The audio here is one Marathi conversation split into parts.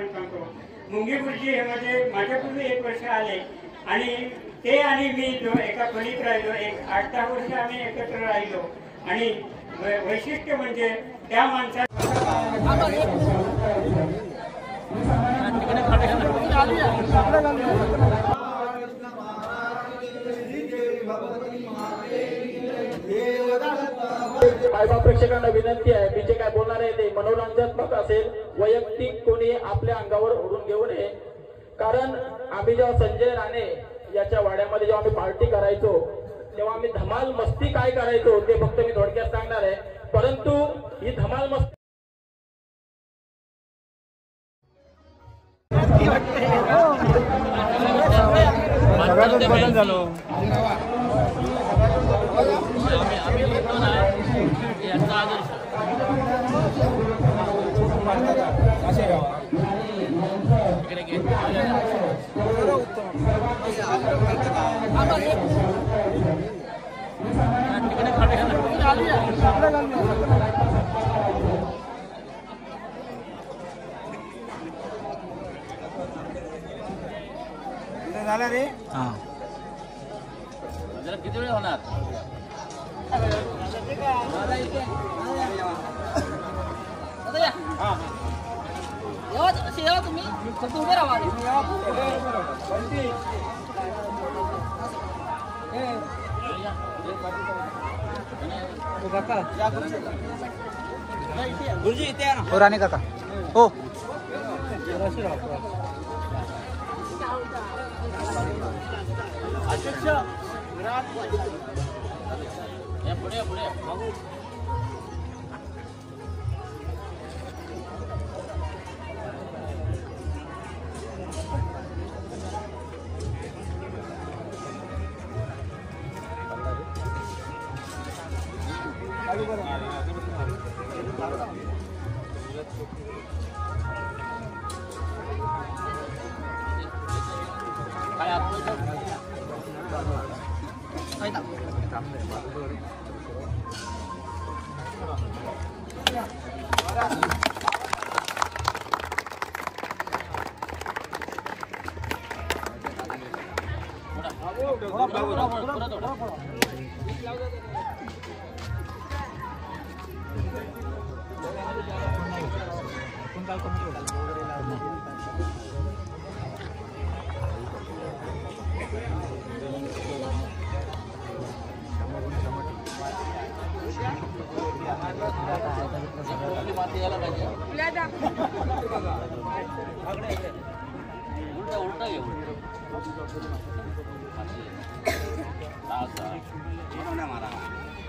आपण सांगतो. मुंगी गुरुजी हे माझ्यापूर्वी 1 वर्ष आले आणि ते आणि मी एका खोलीत राहिलो. 8-10 वर्ष आम्ही एकत्र राहिलो आणि वैशिष्ट्य म्हणजे त्या माणसाला प्रेक्षकांना विनंती आहे, मी जे काय बोलणार आहे ते मनोरंजनात्मक असेल, वैयक्तिक कोणी आपल्या अंगावर ओढून घेऊ नये. कारण आम्ही जेव्हा संजय राणे याच्या वाड्यामध्ये जेव्हा आम्ही पार्टी करायचो तेव्हा आम्ही धमाल मस्ती काय करायचो ते फक्त मी थोडक्यात सांगणार आहे. परंतु ही धमाल मस्ती बदल झालो. झालं रे. हा जरा किती वेळ होणार. या तुम्ही फक्त उभे राहा. गुरुजी इथे या ना. हो राणे काका. हो अध्यक्ष पुढे पुढे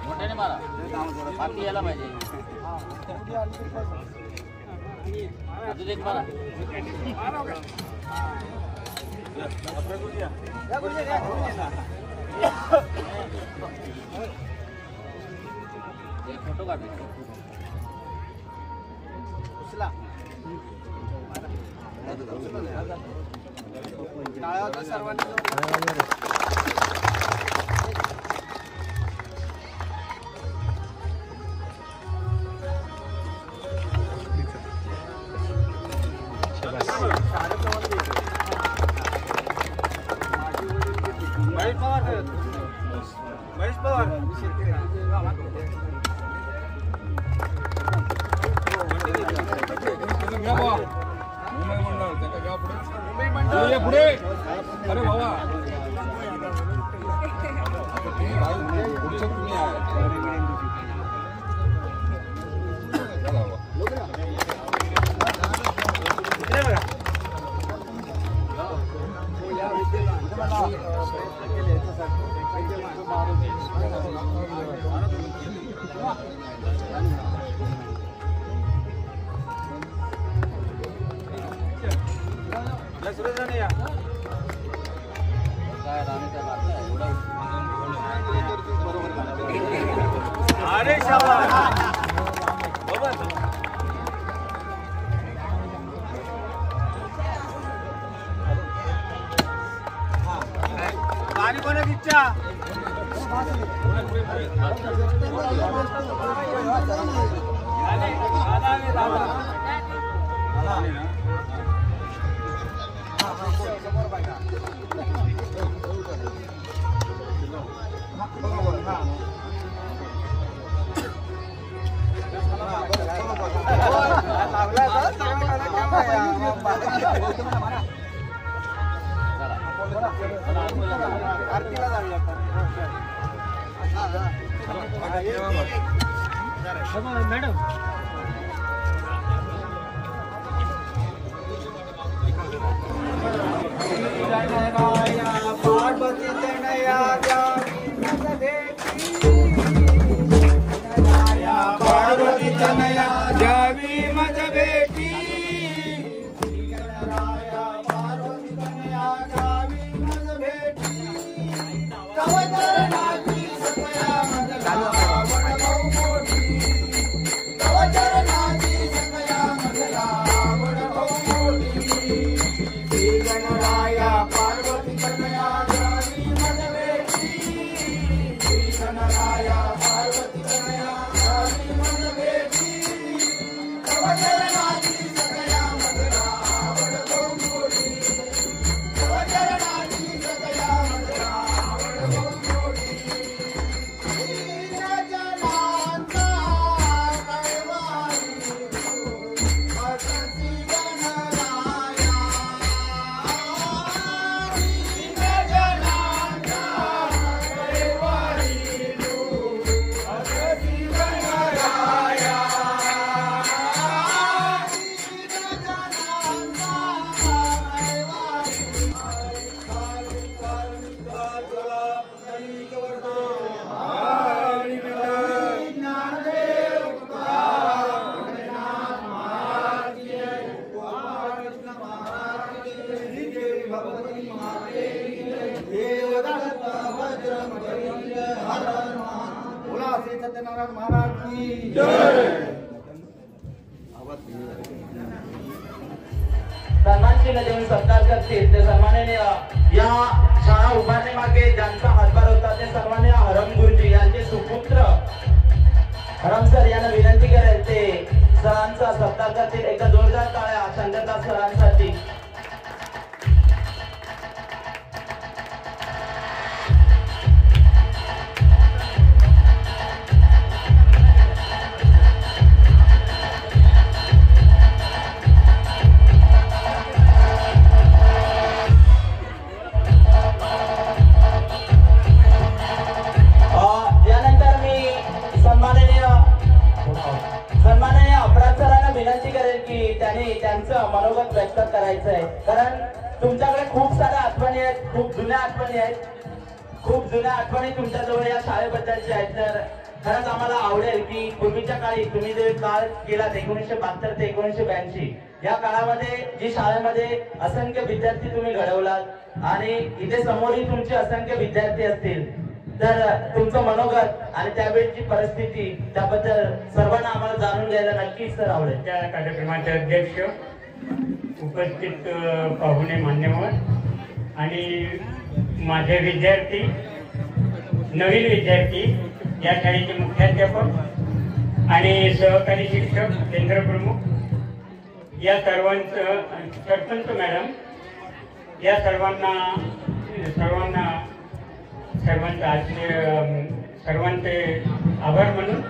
मोठ्याने मारा. पाठी यायला पाहिजे. अजून एक मारा. एक फोटो काढ. सर्वांनी महेश पवार पुढे. अरे बाबा अरे शाबाश. पाणी कोणाची इच्छा. आरतीला जाऊया मॅडम. पार्वती तनया पार्वती तनया जावी मज बेटी पार्वती तनया जावी मज बेटी कवचरणाची सकया मजला वडभाऊ मोठी कवचरणाची सकया मजला वडभाऊ मोठी श्री गणराया पार्वती तनया जावी मज बेटी श्री गणराया पार्वती तनया जावी मज बेटी कवचरणाची सकया मजला वडभाऊ मोठी कवचरणाची सकया मजला वडभाऊ मोठी जनांचा कैवारी असती गणराया जनांचा कैवारी असती गणराया सत्यनारायण महाराज की सन्मान चिन्ह देऊन सत्कार करतील ते सन्माननीय या शाळा उभारण्यामागे ज्यांचा हातभार होता ते सन्माननीय हरम गुरुजी यांचे सुपुत्र हरम सर यांना विनंती करेल ते सरांचा सत्कार करतील. एकदा जोरदार टाळ्या चंद्रकांत सरांसाठी. यानंतर मी सन्माननीय अपराध सरांना विनंती करेल की त्यांनी त्यांचं मनोगत व्यक्त करायचं आहे. कारण तुमच्याकडे खूप साऱ्या आठवणी आहेत, खूप जुन्या आठवणी आहेत, खूप जुन्या आठवणी तुमच्याजवळ या शाळेबद्दलच्या आहेत. तर खरंच आम्हाला आवडेल की पूर्वीच्या काळी तुम्ही जे काळ केलात 1972 ते 1982 या काळामध्ये जी शाळेमध्ये असंख्य विद्यार्थी तुम्ही घडवलात आणि इथे समोरही तुमचे असंख्य विद्यार्थी असतील, तर तुमचं मनोगत आणि त्यावेळची परिस्थिती त्याबद्दल सर्वांना आम्हाला जाणून घ्यायला नक्कीच सर आवडेल. त्या कार्यक्रमाचे अध्यक्ष, उपस्थित पाहुणे मान्यवर आणि माझे विद्यार्थी, नवीन विद्यार्थी, या शाळेचे मुख्याध्यापक आणि सहकारी शिक्षक, केंद्र प्रमुख, या सर्वांचं, सरपंच मॅडम, या सर्वांचे आभार म्हणून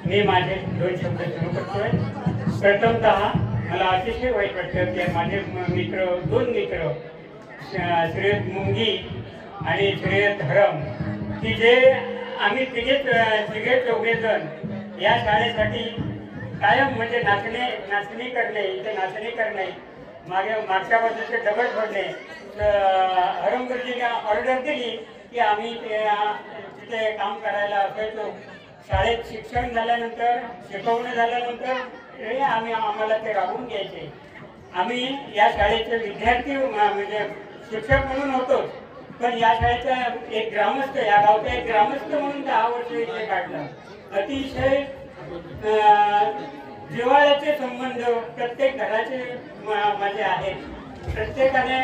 मी माझे 2 शब्द सुरू करतोय. प्रथमतः मला अतिशय वाईट वाटतं की माझे मित्र, 2 मित्र, श्रेयत मुंगी आणि श्रेयत हरम, की जे आम्ही तिघे चौघेजण या शाळेसाठी कायम म्हणजे नाचणी करणे, मागच्या बाजूचे दगड फोडणे. हरम गुरुजीने ऑर्डर दिली की आम्ही तिथे काम करायला असायचो. शाळेत शिक्षण झाल्यानंतर, शिकवणं झाल्यानंतर आम्हाला ते राबवून घ्यायचे. आम्ही या शाळेचे विद्यार्थी म्हणजे शिक्षक म्हणून होतो, पण या शाळेचा एक ग्रामस्थ, या गावचा एक ग्रामस्थ म्हणून 10 वर्ष इथे काढला. अतिशय जिव्हाळ्याचे संबंध प्रत्येक घराचे माझे आहेत. प्रत्येकाने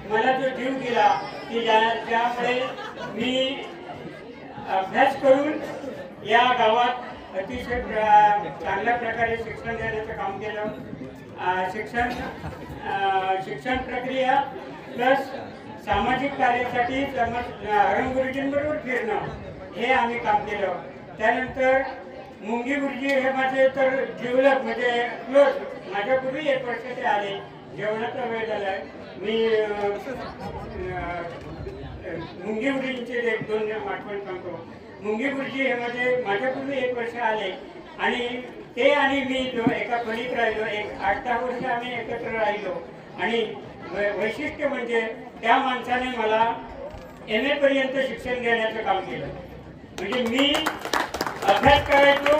मला जो जीव दिला की ज्यामुळे मी अभ्यास करून या गावात अतिशय चांगल्या प्रकारे शिक्षण देण्याचं काम केलं. शिक्षण प्रक्रिया प्लस सामाजिक कार्यासाठी हरम गुरुजींबरोबर फिरणं हे आम्ही काम केलं. त्यानंतर मुंगी गुरुजी हे माझे तर जिवलग म्हणजे क्लोज. माझ्यापूर्वी 1 वर्ष ते आले. जेवणाचा वेळ झालाय, मी मुंगी गुरुजींचे एक दोन आठवण सांगतो. मुंगी गुरुजी हे माझ्यापूर्वी 1 वर्ष आले आणि ते आणि मी एका खोलीत राहिलो. 8-10 वर्ष आम्ही एकत्र राहिलो आणि वैशिष्ट्य म्हणजे त्या माणसाने मला MA पर्यंत शिक्षण देण्याचं काम केलं. म्हणजे मी अभ्यास करायचो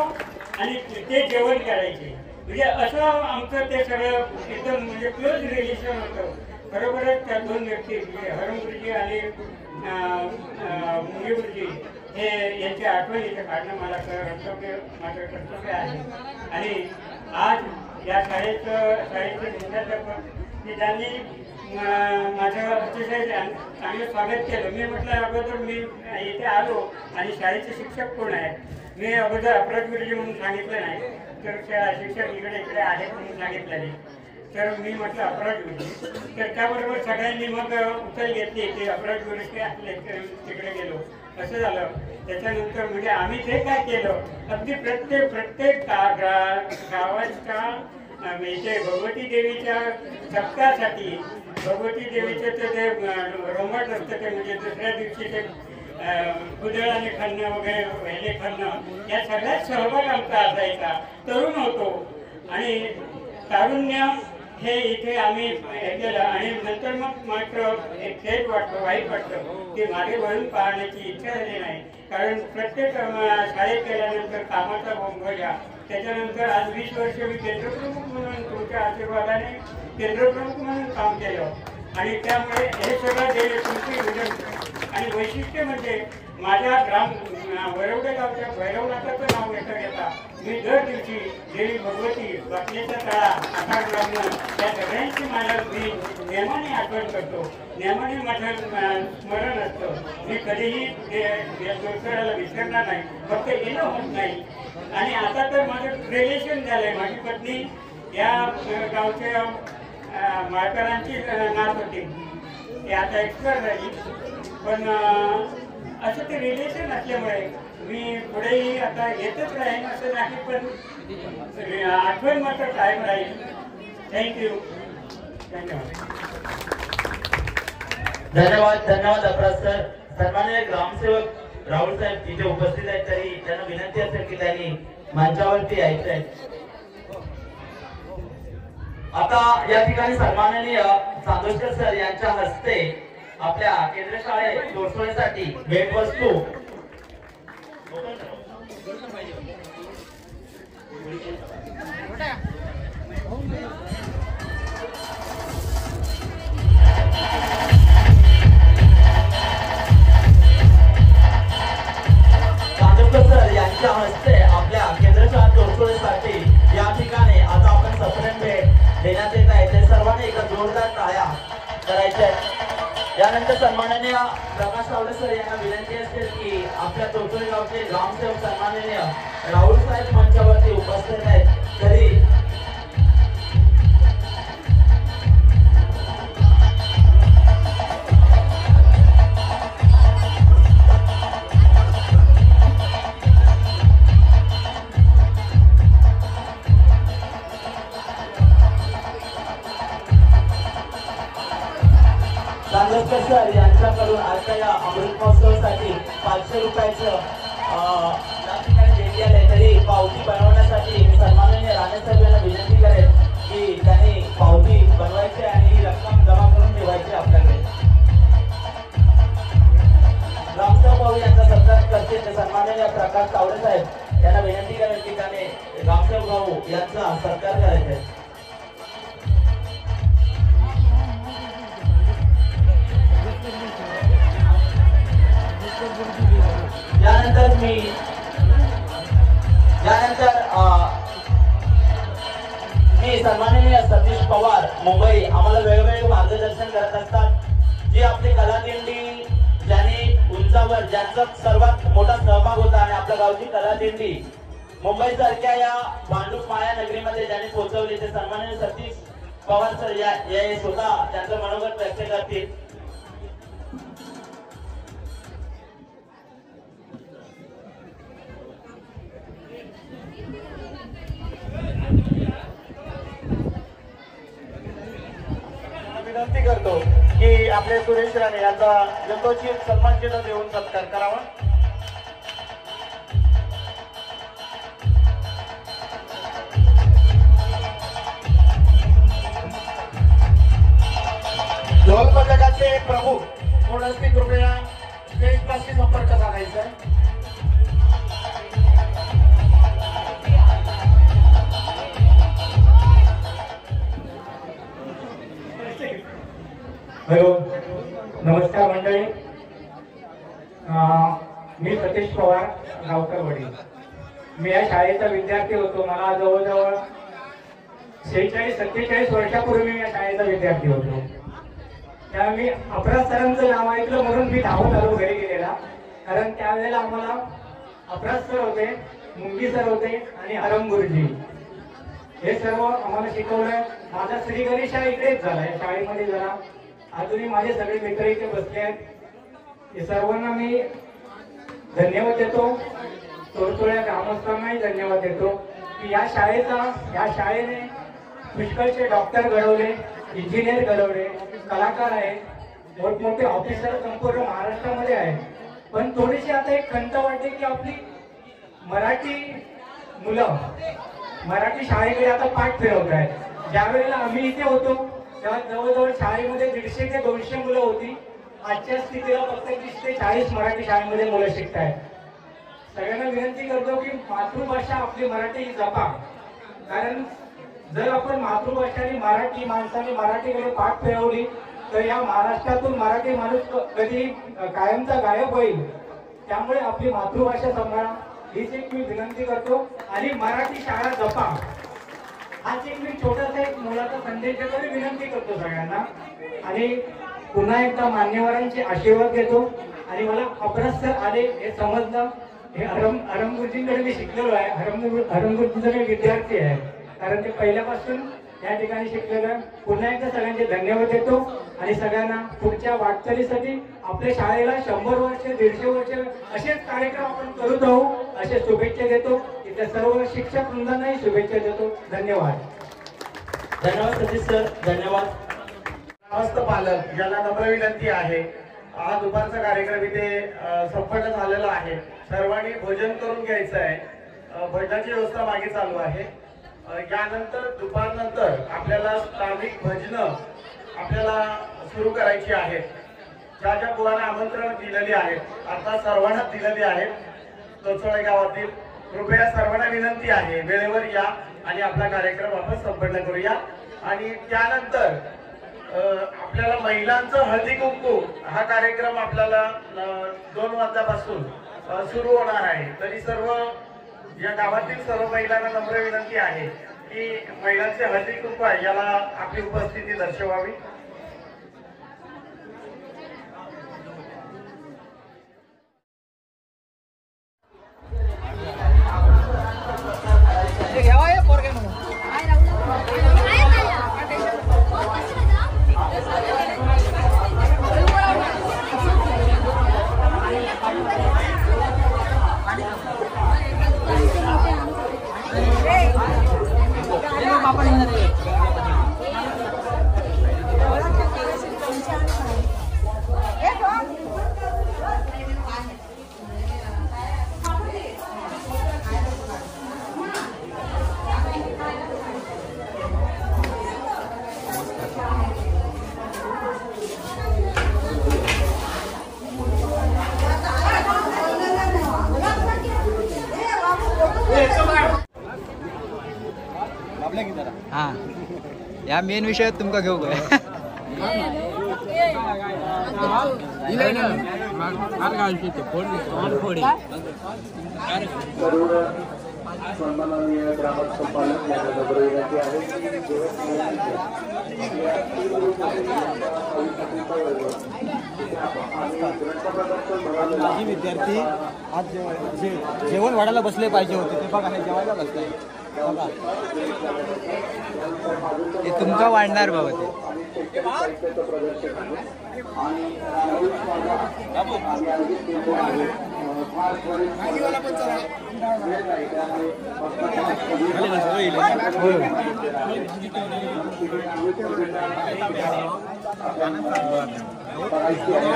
आणि ते जेवण करायचे. म्हणजे असं आमचं ते सगळं एकदम म्हणजे क्लोज रिलेशन होतं. बरोबरच त्या 2 व्यक्ती हरम गुरुजी आणि मुंगी गुरुजी हे यांची आठवण इथे काढणं माझं कर्तव्य आहे. आणि आज या शाळेचं मुख्याध्यापक की ज्यांनी माझं अतिशय चांगलं स्वागत केलं. मी म्हटलं अगोदर मी इथे आलो आणि शाळेचे शिक्षक कोण आहेत. मी अगोदर अपराज गुरुजी म्हणून सांगितलं नाही, तर शिक्षक इकडे आहेत म्हणून सांगितलं नाही. तर मी म्हटलं अपराज गुरुजी. तर त्याबरोबर सगळ्यांनी मग उचल घेतली की अपराज गुरुजी आपल्या तिकडे गेलो. असं झालं. त्याच्यानंतर म्हणजे आम्ही ते काय केलं, अगदी प्रत्येक गावाच्या इथे भगवती देवीच्या सप्ताहासाठी भगवती देवीचं ते रोमट असतं ते म्हणजे दुसऱ्या दिवशी ते कुदळाने खाणं वगैरे वेले खाणं या सगळ्यात सहभाग आमचा असायचा. तरुण होतो आणि तारुण्य हे इथे आम्ही हे केलं. आणि नंतर मग मात्र एक खेद वाटतो, वाईट वाटतं की मागे वळून पाहण्याची इच्छा झाली नाही. कारण प्रत्येक शाळेत गेल्यानंतर कामाचा बोंबजा. त्याच्यानंतर आज 20 वर्ष मी केंद्रप्रमुख म्हणून तुमच्या आशीर्वादाने केंद्रप्रमुख म्हणून काम केलं. आणि त्यामुळे हे सगळं देणे तुमची विनंती. आणि वैशिष्ट्य म्हणजे माझ्या वरवडे गावच्या भैरवनाथाचं नाव घेता मी दर दिवशी देवी भगवती बाटलीचा तळा आकार ब्राह्मण या सगळ्यांची मला मी नेमाने आठवण करतो. नेमाने माझं स्मरण असतं. मी कधीही जोरसराला विसरणार नाही. फक्त येणं होत नाही. आणि आता तर माझं रिलेशन झालंय. माझी पत्नी या गावच्या माळकरांची नात होती. ती आता एक्सपायर झाली. पण असं ते रिलेशन असल्यामुळे मी पुढेही आता येतच राहीन असं नाही, पण आठवण मात्र कायम राहील. थँक्यू. धन्यवाद अपराज सर. सन्माननीय ग्रामसेवक राहुल साहेब इथे उपस्थित आहेत, तरी त्यांना विनंती असेल की त्यांनी मंचावरती यायचं आहे. आता या ठिकाणी सन्माननीय चांदोसकर सर यांच्या हस्ते आपल्या केंद्र शाळेत तोडसोडीसाठी भेटवस्तू चांदोसकर सर यांच्या हस्ते आपल्या केंद्र शाळा तोडसोडीसाठी या ठिकाणी आता आपण सप्रेम भेट देण्यात येत आहे. ते सर्वांनी एका जोरदार टाळ्या करायच्या. यानंतर सन्माननीय प्रकाश तावडे सर यांना विनंती असेल की आपल्या तोडसोडी गावचे ग्रामसेवक सन्माननीय राहुल साहेब मंचावरती उपस्थित आहेत. तरी चांदोसकर सर यांच्याकडून आजच्या या अमृत महोत्सवासाठी 500 रुपयाचं या ठिकाणी देण्यात आले. तरी पावती बनवण्यासाठी मी सन्माननीय राणे साहेब यांना विनंती करेन की त्यांनी पावती बनवायची आणि ही रक्कम जमा करून ठेवायची आपल्याकडे. ग्रामसेवक भाऊ यांचा सत्कार करते ते सन्माननीय प्रकाश तावडे साहेब यांना विनंती करेन की त्याने ग्रामसेवक भाऊ यांचा सत्कार करायचा आहे. मी सन्माननीय सतीश पवार मुंबई आम्हाला वेगवेगळे मार्गदर्शन करत असतात. जी आपली कलादिंडी ज्यांनी उंचावर ज्यांचा सर्वात मोठा सहभाग होता आणि आपल्या गावची कलादिंडी मुंबई सारख्या या भांडूप माया नगरीमध्ये ज्यांनी पोहोचवली ते सन्माननीय सतीश पवार सर या स्वतः त्यांचं मनोगत व्यक्त करतील. विनंती करतो की आपले सुरेश राणे यांचा जन्मोचित सन्मान चिन्ह देऊन सत्कार करावा. ढोल पथकाचे प्रमुख कोणती कृपया स्टेज पाशी संपर्क साधायचा आहे. हॅलो, नमस्कार मंडळी. मी सतीश पवार, गावकरवाडी. मी या शाळेचा विद्यार्थी होतो. मला जवळजवळ 46-47 वर्षापूर्वी मी या शाळेचा विद्यार्थी होतो. त्या मी अपराज सरांचं नाव ऐकलं म्हणून मी धावून आलो घरी गेलेला. कारण त्यावेळेला आम्हाला अपराज सर होते, मुंगी सर होते आणि हरम गुरुजी हे सर्व आम्हाला शिकवलं. माझा श्री गणेश हा इकडेच झाला या शाळेमध्ये. जरा अजूनही माझे सगळे मित्र इथे बसले आहेत. हे सर्वांना मी धन्यवाद देतो. तोरतोळ्या ग्रामस्थांनाही धन्यवाद देतो की या शाळेने पुष्कळचे डॉक्टर घडवले, इंजिनियर घडवले, कलाकार आहेत, मोठमोठे ऑफिसर संपूर्ण महाराष्ट्रामध्ये आहेत. पण थोडीशी आता एक खंत वाटते की आपली मराठी मुलं मराठी शाळेकडे आता पाठ फिरवत आहेत. ज्या वेळेला आम्ही इथे होतो तेव्हा जवळजवळ शाळेमध्ये 150 ते 200 मुलं होती. आजच्या स्थितीला फक्त 30 ते 40 मराठी शाळेमध्ये मुलं शिकत आहेत. सगळ्यांना विनंती करतो की मातृभाषा आपली मराठी जपा. कारण जर आपण मातृभाषाने मराठी माणसाने मराठीकडे पाठ फिरवली तर या महाराष्ट्रातून मराठी माणूस कधी कायमचा गायब होईल. त्यामुळे आपली मातृभाषा सांभाळा हीच एक मी विनंती करतो आणि मराठी शाळा जपा. हाच एक मी छोटासा एक मुलाचा संदेश देतो आणि विनंती करतो सगळ्यांना. आणि पुन्हा एकदा मान्यवरांचे आशीर्वाद घेतो. आणि मला अपराज सर आले हे समजलं. हे हरम गुरुजींकडे मी शिकलेलो आहे. हरम गुरुजींचा मी विद्यार्थी आहे. कारण ते पहिल्यापासून या ठिकाणी शिकलेलं. पुन्हा एकदा सगळ्यांचे धन्यवाद देतो आणि सगळ्यांना पुढच्या वाटचालीसाठी आपल्या शाळेला 100 वर्ष 150 वर्ष असेच कार्यक्रम आपण करत राहू असे शुभेच्छा देतो. इथल्या सर्व शिक्षक वृंदांनाही शुभेच्छा देतो. धन्यवाद. धन्यवाद सतीश सर, धन्यवाद. ग्रामस्थ पालक यांना नम्र विनंती आहे. हा दुपारचा कार्यक्रम इथे संपन्न झालेला आहे. सर्वांनी भोजन करून घ्यायचं आहे. भजनाची व्यवस्था मागे चालू आहे. यानंतर दुपारनंतर आपल्याला स्थानिक भजनं आपल्याला सुरू करायची आहेत. ज्या ज्या मुलांना आमंत्रण दिलेली आहेत आता सर्वांना दिलेली आहेत तोरतोळे गावातील. कृपया सर्वांना विनंती आहे वेळेवर या आणि आपला कार्यक्रम आपण संपन्न करूया. आणि त्यानंतर आपल्याला महिलांचं हळदी कुंकू हा कार्यक्रम आपल्याला 2 वाजल्यापासून सुरू होणार आहे. तरी सर्व या गावातील सर्व महिलांना नम्र विनंती आहे की महिलांचे हळदी कुंकू आहे याला आपली उपस्थिती दर्शवावी. हाँ या मेन विषय तुमका घेऊ काय सन्माननीय ग्रामस्थ पालक यांना नम्र विनंती आहे. माझी विद्यार्थी आज जेवण वाढायला बसले पाहिजे होते ते बघा हे जेवायला बसले बघा ते तुमका वाढणार बाबा ते आणि बघायची आहे.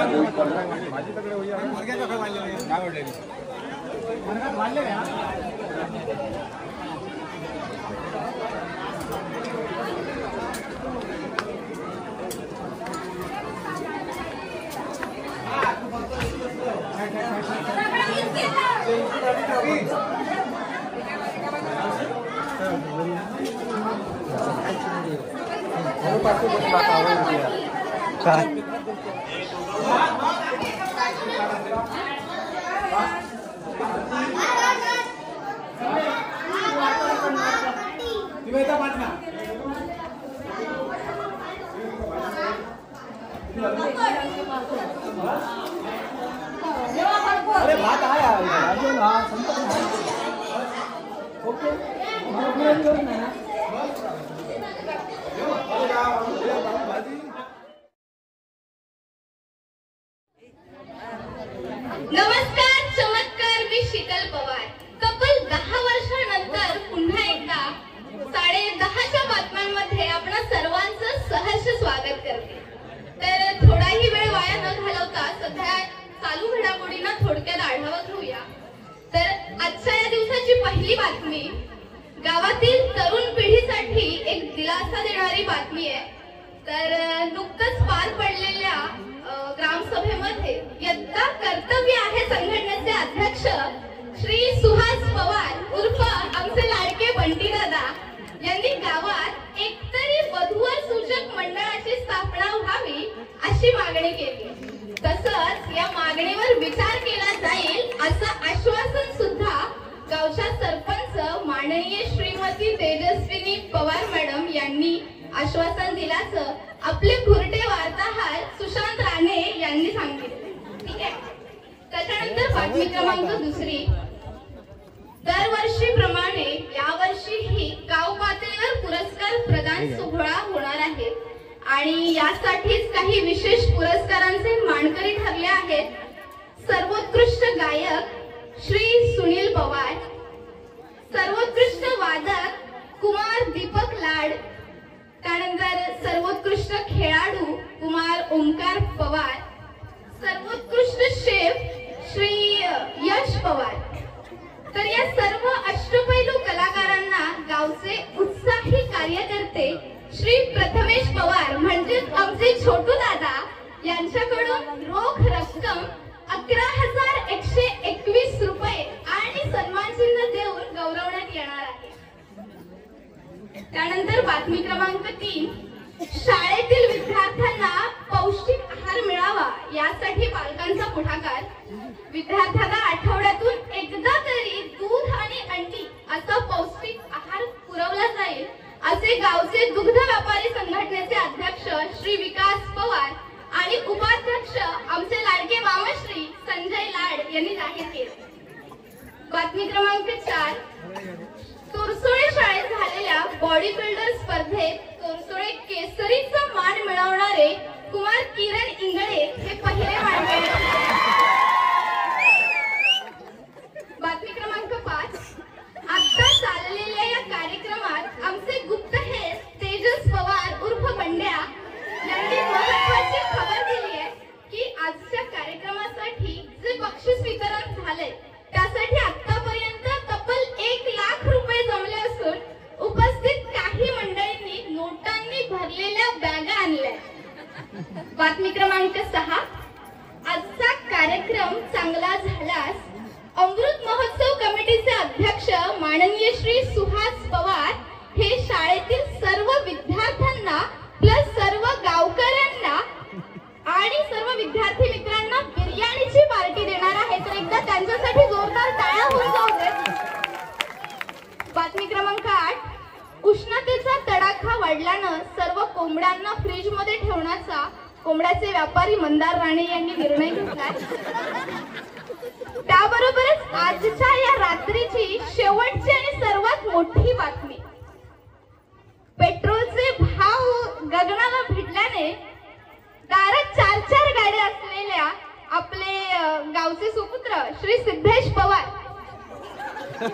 अरे भात आहे अजून हा ओके नमस्कार चमत्कार, मी शीतल पवार. तब्बल 10 वर्षानंतर पुन्हा एकदा 10:30च्या बातम्यांमध्ये आपणा सर्वांचं सहर्ष स्वागत करते. तर थोडाही वेळ वाया न घालवता सध्या चालू घडामोडींना थोडक्यात आढावा घेऊया. तर आजच्या या दिवसाची पहिली बातमी गावातील तरुण पिढीसाठी एक दिलासा देणारी बातमी आहे. तर नुकतंच पार पडलेल्या ग्रामसभेमध्ये यत्ता कर्तव्य आहे संघटनेचे अध्यक्ष श्री सुहास पवार उर्फ आमचे लाडके बंटी दादा यांनी गावात एकतरी वधूवर सूचक मंडळाची स्थापना व्हावी अशी मागणी केली. तसंच या मागणीवर विचार केला जाईल असं आश्वासन सुद्धा गावच्या सरपंच माननीय श्रीमती तेजस्विनी पवार मॅडम यांनी आश्वासन दिल्याचं आपले खुरटे वार्ताहर सुशांत राणे यांनी सांगितले. ठीक आहे. त्याच्यानंतर बातमी क्रमांक 2. दरवर्षीप्रमाणे यावर्षीही गाव पातळीवर पुरस्कार प्रदान सोहळा होणार आहे आणि यासाठीच काही विशेष पुरस्कारांचे मानकरी ठरले आहेत. सर्वोत्कृष्ट गायक श्री सुनील पवार, सर्वोत्कृष्ट वादक कुमार दीपक लाड, त्यानंतर सर्वोत्कृष्ट खेळाडू कुमार ओमकार पवार, सर्वोत्कृष्ट शेफ श्री यश पवार. तर या सर्व अष्टपैलू कलाकारांना गावचे उत्साही कार्यकर्ते श्री प्रथमेश पवार म्हणजेच आमचे छोटू दादा यांच्याकडून रोख रक्कम 11,121 रुपये आणि सन्मानचिन्ह देऊन गौरवण्यात येणार आहे. त्यानंतर बातमी क्रमांक 3. शाळेतील विद्यार्थ्यांना पौष्टिक आहार मिळावा यासाठी पालकांचा पुढाकार. विद्यार्थ्यांना आठवड्यातून एकदा तरी दूध आणि अंडी असा पौष्टिक आहार पुरवला जाईल असे गावचे दुग्ध व्यापारी संघटनेचे अध्यक्ष श्री विकास पवार आणि उपाध्यक्ष आमचे लाडके मामाश्री संजय लाड यांनी जाहीर केले. बातमी क्रमांक 4. तोरसोळे शाळेत झालेल्या बॉडी बिल्डर स्पर्धेत तोरसोळे केसरीचा मान मिळवणारे कुमार किरण इंगळे हे पहिले मानकरी. बातमी क्रमांक 5. आता चाललेल्या या कार्यक्रमात आमचे गुप्तहेर तेजस पवार उर्फ बंड्या यांनी महत्त्वाची खबर दिली आहे की आजच्या कार्यक्रमासाठी जे बक्षीस वितरण झाले त्यासाठी आतापर्यंत तब्बल 1 लाख रुपये जमले असून उपस्थित काही मंडळींनी नोटांनी भरलेल्या बॅगा आणल्या. बातमी क्रमांक 6. आजचा कार्यक्रम चांगला झाल्यास अमृत महोत्सव कमिटीचे अध्यक्ष माननीय श्री सुहास पवार हे शाळेतील सर्व विद्यार्थ्यांना प्लस सर्व गावकऱ्यांना आणि सर्व विद्यार्थी मित्रांना बिर्याणीची पार्टी देणार आहे. तर एकदा त्यांच्यासाठी जोरदार टाळ्या होऊन जाऊ देत. बातमी क्रमांक 8. उष्णतेचा तडाखा वाढल्यानं सर्व कोंबड्यांना फ्रीज मध्ये ठेवण्याचा कोंबड्याचे व्यापारी मंदार राणे यांनी निर्णय घेतलाय. त्याबरोबरच आजच्या या रात्रीची शेवटची आणि सर्वात मोठी बातमी. पेट्रोलचे भाव गगनाला भिडल्याने दारात 4 गाड्या असलेल्या आपले गावचे सुपुत्र श्री सिद्धेश पवार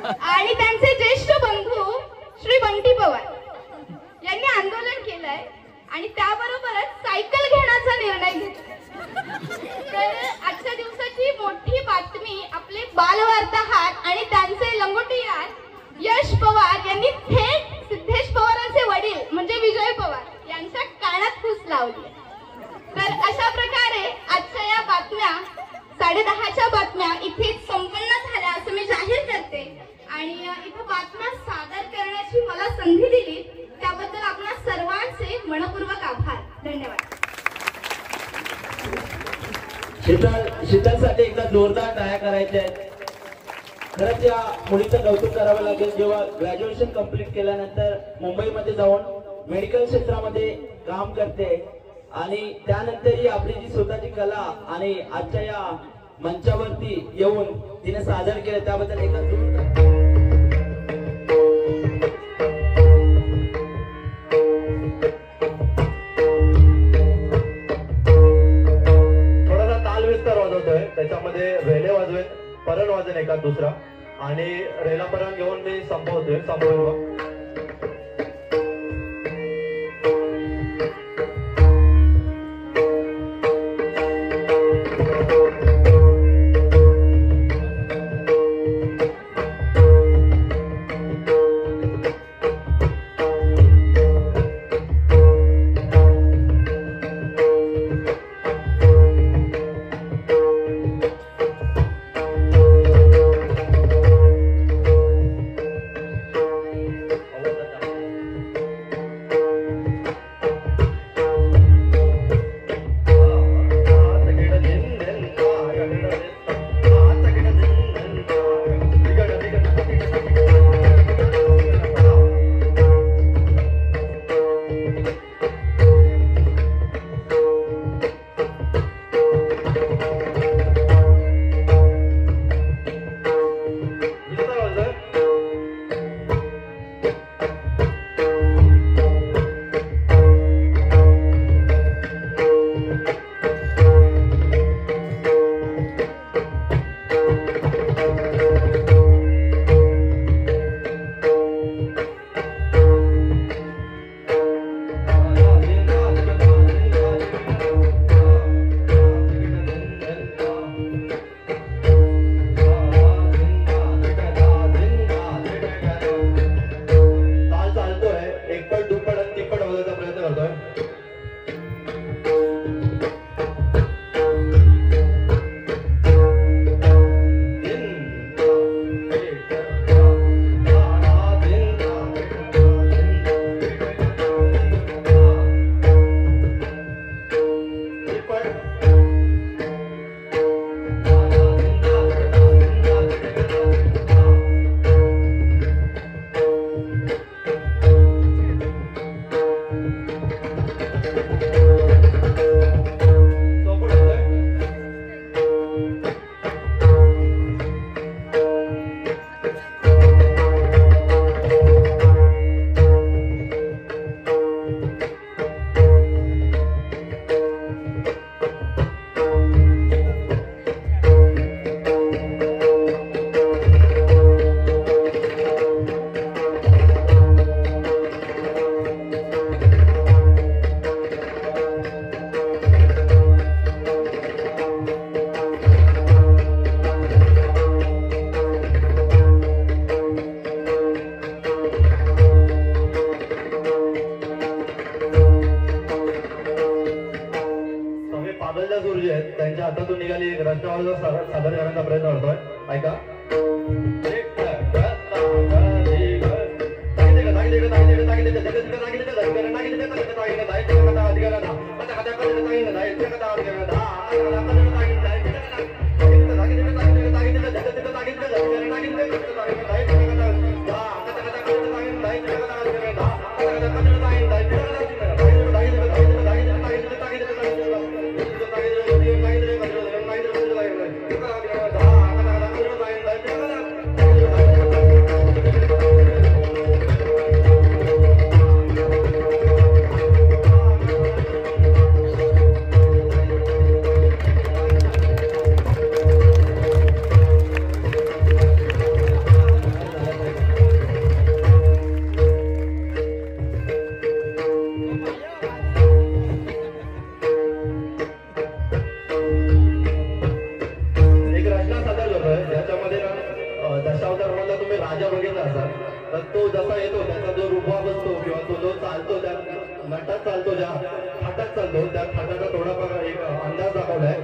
आणि त्यांचे ज्येष्ठ बंधू श्री बंटी पवार यांनी आंदोलन केलंय आणि त्याबरोबरच सायकल लावली. तर अशा प्रकारे आजच्या या बातम्या 10:30च्या बातम्या इथेच संपन्न झाल्या असं मी जाहीर करते. आणि इथं बातम्या सादर करण्याची मला संधी दिली त्याबद्दल आपणा सर्वांचे मनपूर्वक आभार. धन्यवाद. शीतलसाठी एकदा जोरदार टाळ्या करायच्या आहेत. खरंच या मुलीचं कौतुक करावं लागेल. जेव्हा ग्रॅज्युएशन कंप्लीट केल्यानंतर मुंबईमध्ये जाऊन मेडिकल क्षेत्रामध्ये काम करते आणि त्यानंतरही आपली जी स्वतःची कला आणि आजच्या या मंचावरती येऊन तिने सादर केलं त्याबद्दल एकदा जोरदार त्याच्यामध्ये रेले वाजवेन, परण वाजवेन एका दुसरा आणि रेला परण घेऊन मी संपवतोय. सादर करण्याचा प्रयत्न करतोय. ऐका. घंटात चालतो ज्या थाटात चालतो त्या थाटाचा थोडाफार एक अंदाज दाखवलाय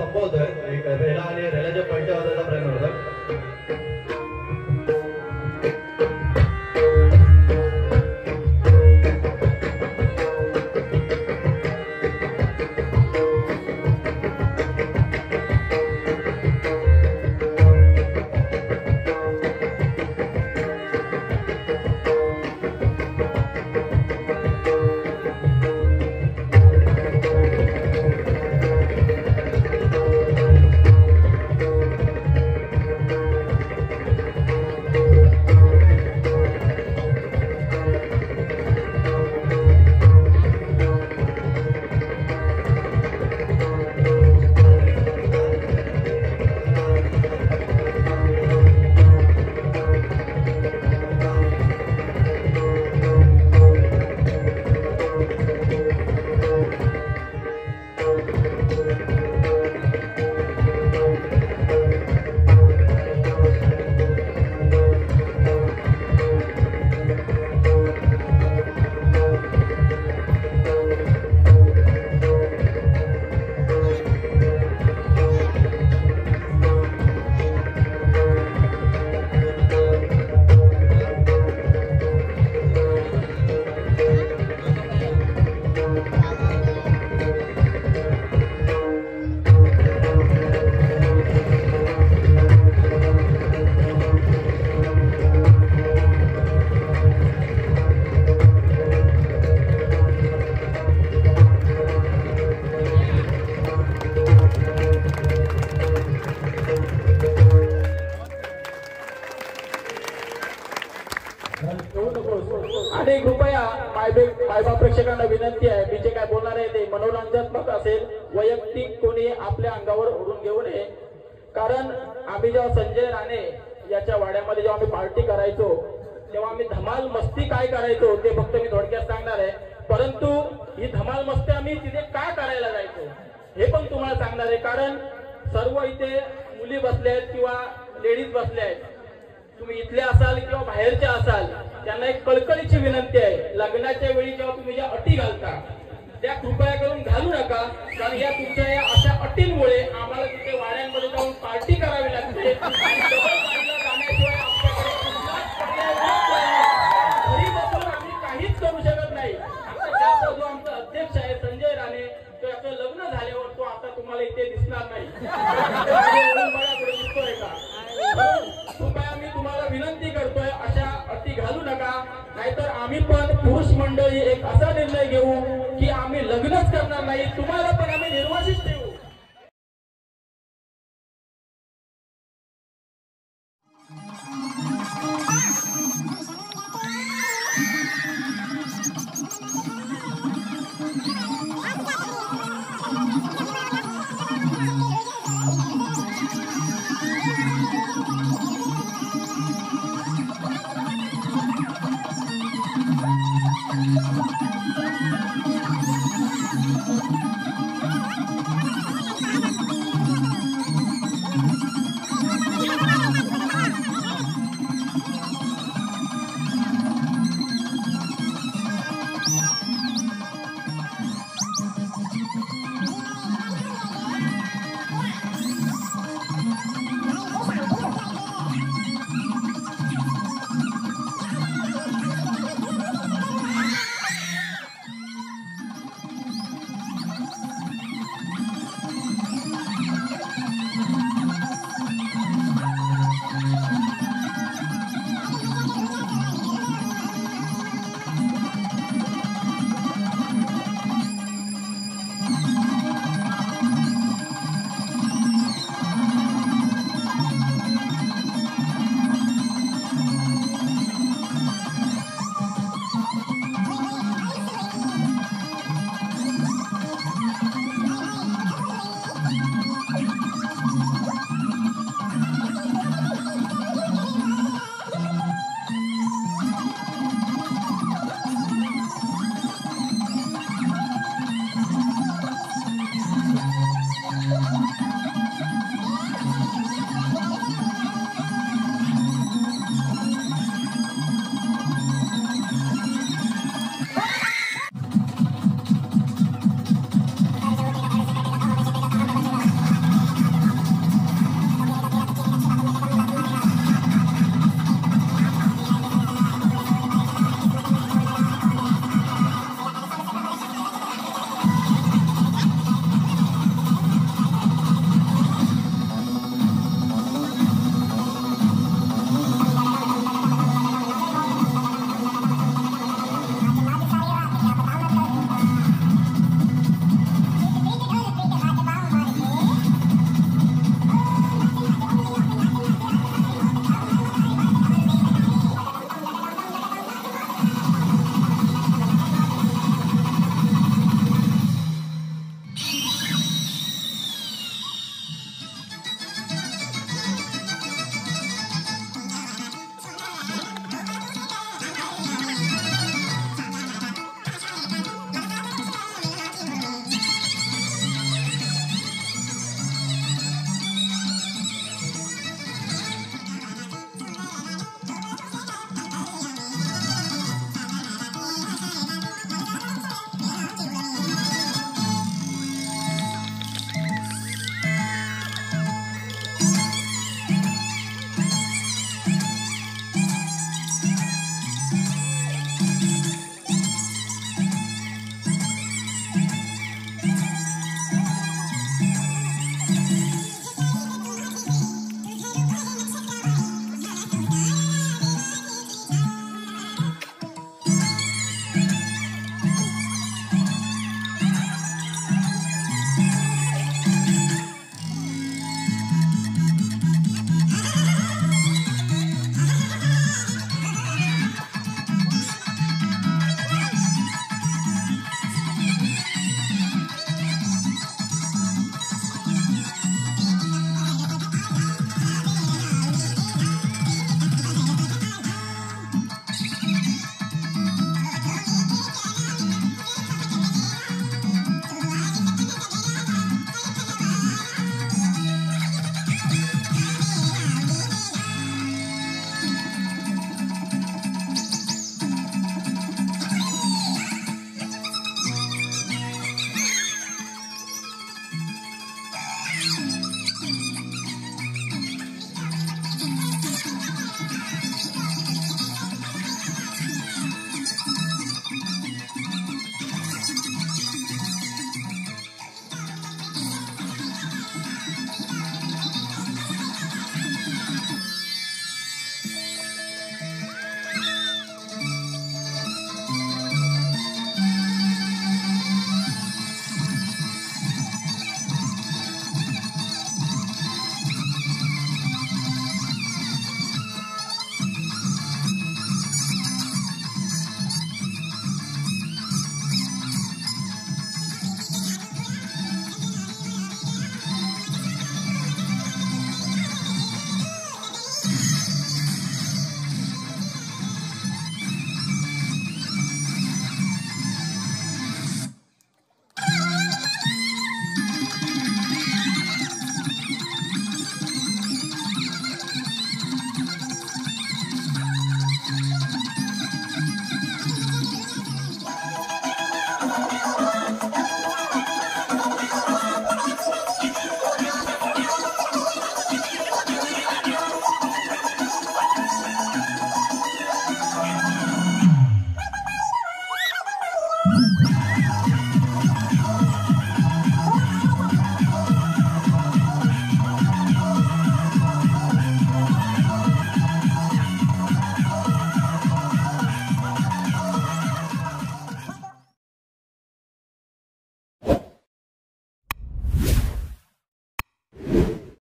संपवतोय. एक रेला आणि रेलाच्या पलट्या वाजवायचा प्रयत्न होता. आणि कृपया मायबा प्रेक्षकांना विनंती आहे, मी जे काय बोलणार आहे ते मनोरंजनात्मक असेल, वैयक्तिक कोणी आपल्या अंगावर ओढून घेऊ नये. कारण आम्ही जेव्हा संजय राणे याच्या वाड्यामध्ये जेव्हा आम्ही पार्टी करायचो तेव्हा आम्ही धमाल मस्ती काय करायचो ते फक्त मी थोडक्यात सांगणार आहे. परंतु ही धमाल मस्ती आम्ही तिथे का करायला जायचो हे पण तुम्हाला सांगणार आहे. कारण सर्व इथे मुली बसल्या आहेत किंवा लेडीज बसल्या आहेत, तुम्ही इथले असाल किंवा बाहेरच्या असाल, त्यांना एक कळकळीची विनंती आहे, लग्नाच्या वेळी जेव्हा तुम्ही ज्या अटी घालता त्या कृपया करून घालू नका. कारण या तुमच्या या अशा अटींमुळे आम्हाला तिथे वाड्यांमध्ये जाऊन पार्टी करावी लागते. जाण्याशिवाय आमच्याकडे कुठलाच पर्याय नाही. घरी बसून आम्ही काहीच करू शकत नाही. आता ज्याचा जो आमचा अध्यक्ष आहे संजय राणे, त्याचं लग्न झाल्यावर तो आता तुम्हाला इथे दिसणार नाही. दिसतोय का? कृपया मी तुम्हाला विनंती करतोय, अशा अटी घालू नका. नाहीतर आम्ही पण पुरुष मंडळी एक असा निर्णय घेऊ की आम्ही लग्नच करणार नाही. तुम्हाला पण आम्ही